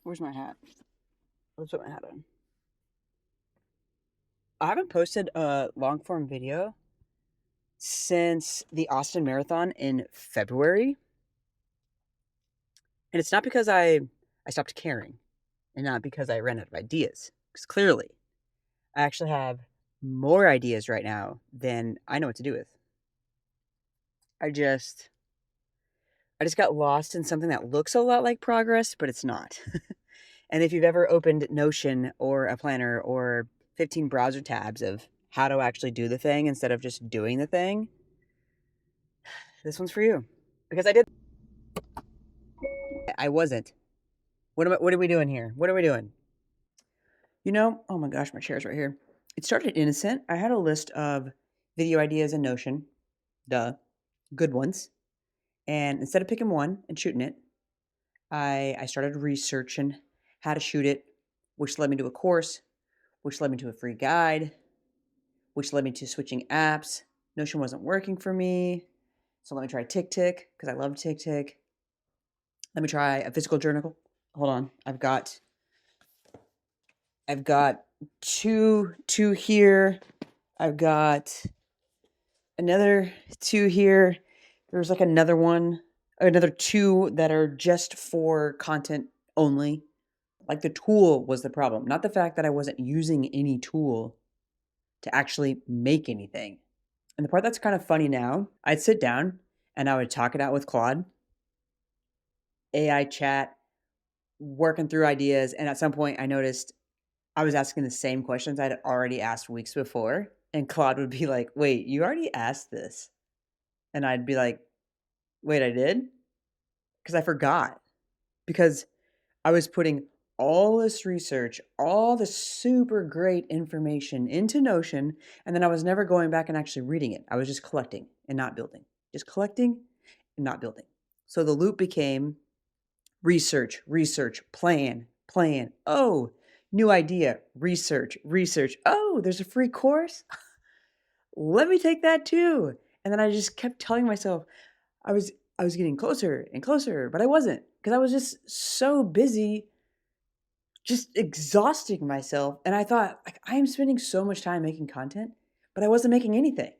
Where's my hat? Let's put my hat on. I haven't posted a long form video since the Austin Marathon in February. And it's not because I stopped caring and not because I ran out of ideas. Because clearly, I actually have more ideas right now than I know what to do with. I just got lost in something that looks a lot like progress, but it's not. And if you've ever opened Notion or a planner or 15 browser tabs of how to actually do the thing instead of just doing the thing, this one's for you. Because I wasn't. What are we doing here? What are we doing? Oh my gosh, my chair's right here. It started innocent. I had a list of video ideas in Notion, duh, good ones. And instead of picking one and shooting it, I started researching how to shoot it, which led me to a course, which led me to a free guide, which led me to switching apps. Notion wasn't working for me. So let me try TickTick because I love TickTick. Let me try a physical journal. Hold on. I've got two here. I've got another two here. There's like another two that are just for content only. Like the tool was the problem, not the fact that I wasn't using any tool to actually make anything. And the part that's kind of funny now, I'd sit down and I would talk it out with Claude, AI chat, working through ideas. And at some point I noticed I was asking the same questions I'd already asked weeks before. And Claude would be like, wait, you already asked this. And I'd be like, wait, I did? Because I forgot. Because I was putting all this research, all the super great information into Notion, and then I was never going back and actually reading it. I was just collecting and not building. Just collecting and not building. So the loop became research, plan. Oh, new idea, research. Oh, there's a free course. Let me take that too. And then I just kept telling myself I was getting closer and closer, but I wasn't because I was just so busy just exhausting myself. And I thought, like, I am spending so much time making content, but I wasn't making anything.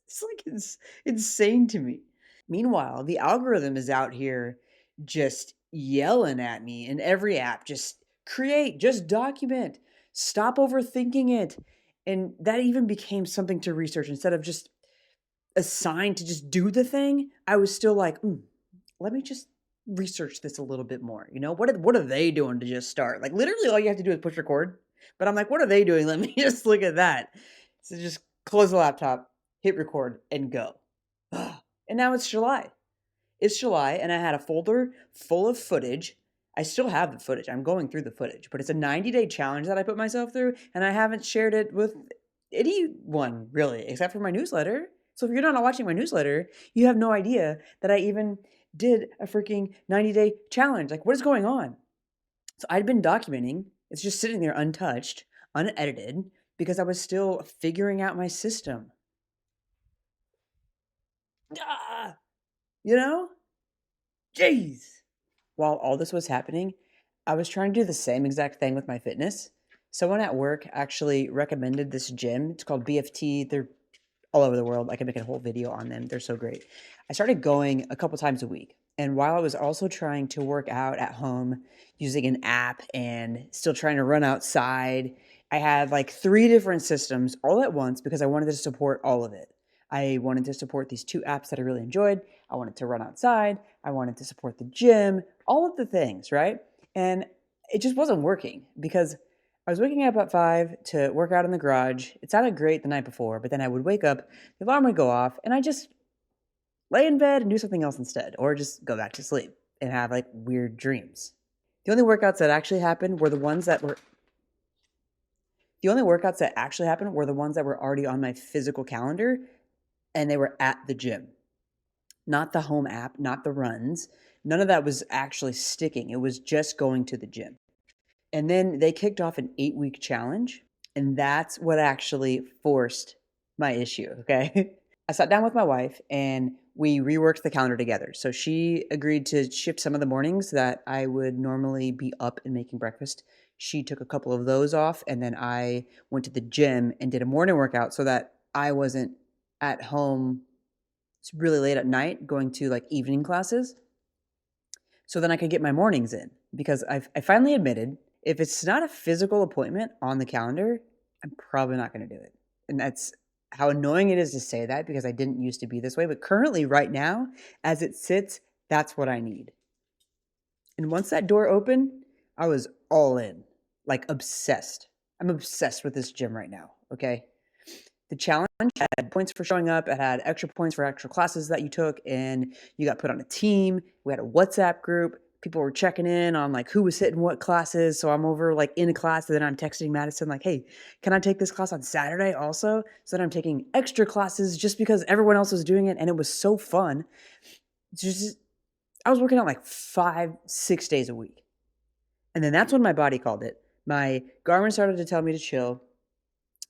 It's like it's insane to me. Meanwhile, the algorithm is out here just yelling at me in every app. Just create, just document, stop overthinking it. And that even became something to research instead of just assigned to just do the thing. I was still like, let me just research this a little bit more. What are they doing to just start? Like literally all you have to do is push record. But I'm like, what are they doing? Let me just look at that. So just close the laptop, hit record, and go. And now it's July. It's July, and I had a folder full of footage. I still have the footage. I'm going through the footage, but it's a 90-day challenge that I put myself through, and I haven't shared it with anyone really, except for my newsletter. So if you're not watching my newsletter, you have no idea that I even did a freaking 90-day challenge. Like, what is going on? So I'd been documenting. It's just sitting there untouched, unedited, because I was still figuring out my system. Jeez. While all this was happening, I was trying to do the same exact thing with my fitness. Someone at work actually recommended this gym. It's called BFT. They're all over the world. I can make a whole video on them. They're so great. I started going a couple times a week. And while I was also trying to work out at home using an app and still trying to run outside, I had like 3 different systems all at once because I wanted to support all of it. I wanted to support these 2 apps that I really enjoyed. I wanted to run outside. I wanted to support the gym, all of the things, right? And it just wasn't working because I was waking up at 5 to work out in the garage. It sounded great the night before, but then I would wake up, the alarm would go off, and I just lay in bed and do something else instead, or just go back to sleep and have like weird dreams. The only workouts that actually happened were the ones that were already on my physical calendar, and they were at the gym. Not the home app, not the runs. None of that was actually sticking. It was just going to the gym. And then they kicked off an 8-week challenge, and that's what actually forced my issue, okay? I sat down with my wife and we reworked the calendar together. So she agreed to shift some of the mornings that I would normally be up and making breakfast. She took a couple of those off, and then I went to the gym and did a morning workout so that I wasn't at home really late at night going to like evening classes. So then I could get my mornings in because I finally admitted if it's not a physical appointment on the calendar, I'm probably not going to do it. And that's how annoying it is to say that because I didn't used to be this way. But currently, right now, as it sits, that's what I need. And once that door opened, I was all in, like obsessed. I'm obsessed with this gym right now. Okay. The challenge had points for showing up. It had extra points for extra classes that you took, and you got put on a team. We had a WhatsApp group. People were checking in on like who was hitting what classes. So I'm over like in a class, and then I'm texting Madison like, "Hey, can I take this class on Saturday also?" So then I'm taking extra classes just because everyone else was doing it, and it was so fun. Just I was working out like 5-6 days a week, and then that's when my body called it. My Garmin started to tell me to chill.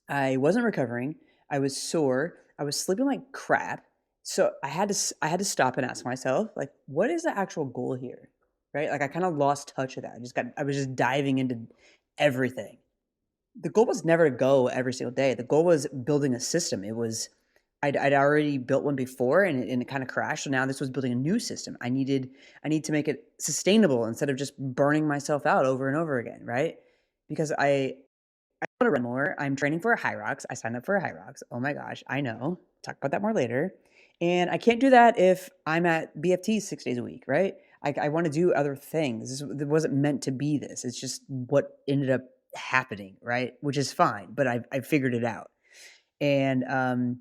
I wasn't recovering. I was sore. I was sleeping like crap. So I had to stop and ask myself, like, what is the actual goal here? Right? Like I kind of lost touch of that. I was just diving into everything. The goal was never to go every single day. The goal was building a system. It was I'd already built one before and it kind of crashed. So now this was building a new system. I need to make it sustainable instead of just burning myself out over and over again, right? Because I want to run more. I'm training for a High Rocks. I signed up for a High Rocks. Oh my gosh, I know. Talk about that more later. And I can't do that if I'm at BFT 6 days a week, right? I want to do other things. It wasn't meant to be this. It's just what ended up happening, right? Which is fine, but I figured it out. And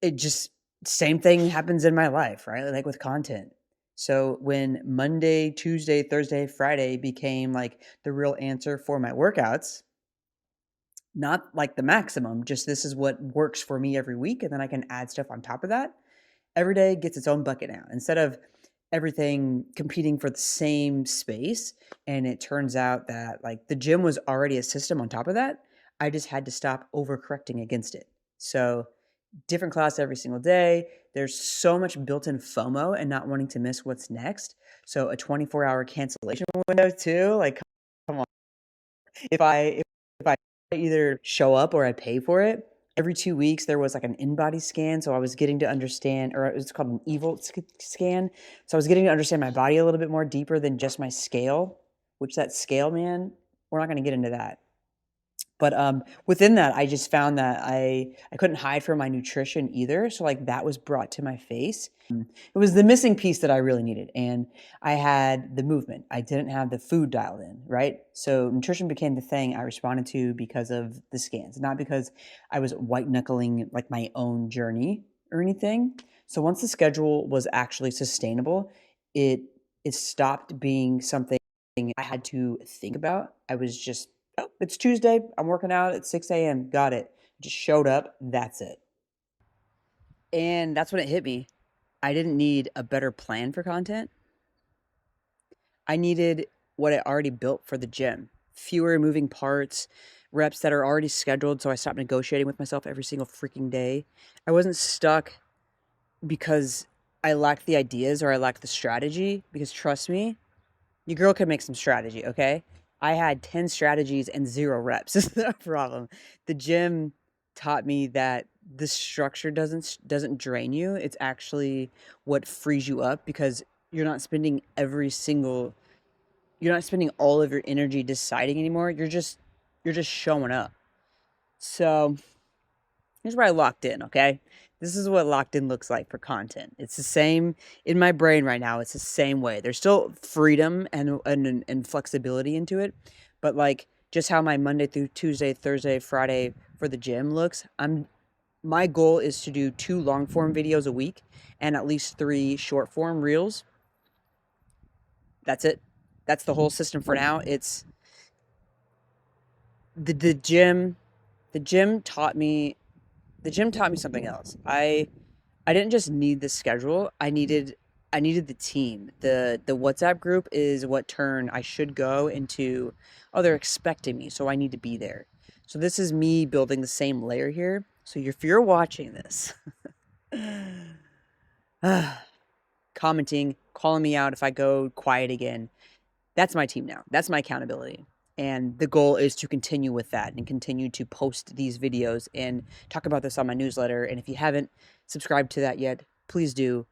it just, same thing happens in my life, right? Like with content. So when Monday, Tuesday, Thursday, Friday became like the real answer for my workouts, not like the maximum, just this is what works for me every week. And then I can add stuff on top of that. Every day gets its own bucket now. Instead of everything competing for the same space, and it turns out that like the gym was already a system on top of that, I just had to stop overcorrecting against it. So different class every single day. There's so much built-in FOMO and not wanting to miss what's next. So a 24-hour cancellation window too. Like, come on. If I either show up or I pay for it, every 2 weeks there was like an in-body scan. So I was getting to understand, or it's called an EVOLT scan. So I was getting to understand my body a little bit more deeper than just my scale, which that scale, man, we're not going to get into that. But within that, I just found that I couldn't hide from my nutrition either. So like that was brought to my face. It was the missing piece that I really needed. And I had the movement. I didn't have the food dialed in, right? So nutrition became the thing I responded to because of the scans, not because I was white knuckling like my own journey or anything. So once the schedule was actually sustainable, it it stopped being something I had to think about. I was just, oh, it's Tuesday. I'm working out at 6 a.m. Got it. Just showed up. That's it. And that's when it hit me. I didn't need a better plan for content. I needed what I already built for the gym. Fewer moving parts, reps that are already scheduled. So I stopped negotiating with myself every single freaking day. I wasn't stuck because I lacked the ideas or I lacked the strategy. Because trust me, your girl could make some strategy, okay? I had 10 strategies and 0 reps. Is the problem. The gym taught me that the structure doesn't drain you. It's actually what frees you up because you're not spending all of your energy deciding anymore. You're just showing up. So, here's where I locked in, okay? This is what locked in looks like for content. It's the same in my brain right now. It's the same way. There's still freedom and flexibility into it, but like just how my Monday through Tuesday, Thursday, Friday for the gym looks, my goal is to do 2 long form videos a week and at least 3 short form reels. That's it. That's the whole system for now. It's the gym. The gym taught me. The gym taught me something else. I didn't just need the schedule. I needed the team. The WhatsApp group is what turned I should go into, oh, they're expecting me, so I need to be there. So this is me building the same layer here. So if you're watching this, Commenting, calling me out if I go quiet again. That's my team now. That's my accountability. And the goal is to continue with that and continue to post these videos and talk about this on my newsletter. And if you haven't subscribed to that yet, please do.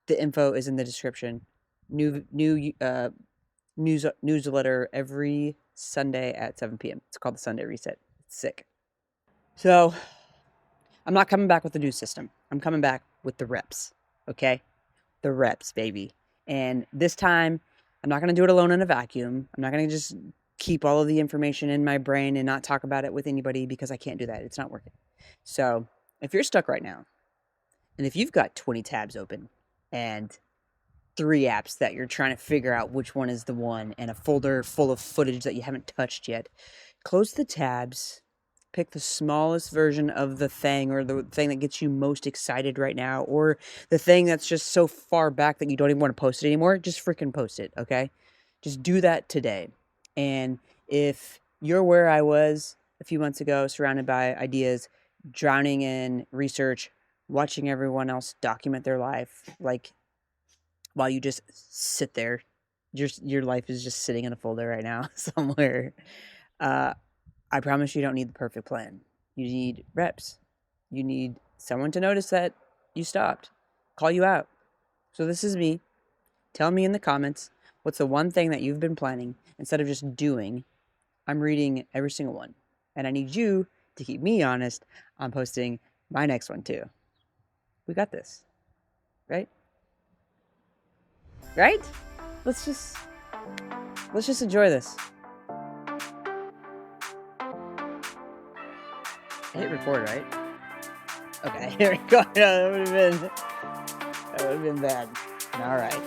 The info is in the description. Newsletter every Sunday at 7 p.m. It's called the Sunday Reset. It's sick. So I'm not coming back with the new system. I'm coming back with the reps. Okay? The reps, baby. And this time, I'm not going to do it alone in a vacuum. I'm not going to just keep all of the information in my brain and not talk about it with anybody because I can't do that. It's not working. So if you're stuck right now, and if you've got 20 tabs open and 3 apps that you're trying to figure out which one is the one and a folder full of footage that you haven't touched yet, close the tabs. Pick the smallest version of the thing or the thing that gets you most excited right now or the thing that's just so far back that you don't even want to post it anymore. Just freaking post it, okay? Just do that today. And if you're where I was a few months ago, surrounded by ideas, drowning in research, watching everyone else document their life, like while you just sit there, your life is just sitting in a folder right now somewhere. I promise you don't need the perfect plan. You need reps. You need someone to notice that you stopped, call you out. So this is me. Tell me in the comments, what's the one thing that you've been planning instead of just doing? I'm reading every single one. And I need you to keep me honest on posting my next one too. We got this. Right? Right? Let's just enjoy this. I hit record, right? Okay, here we go. That would have been bad. All right.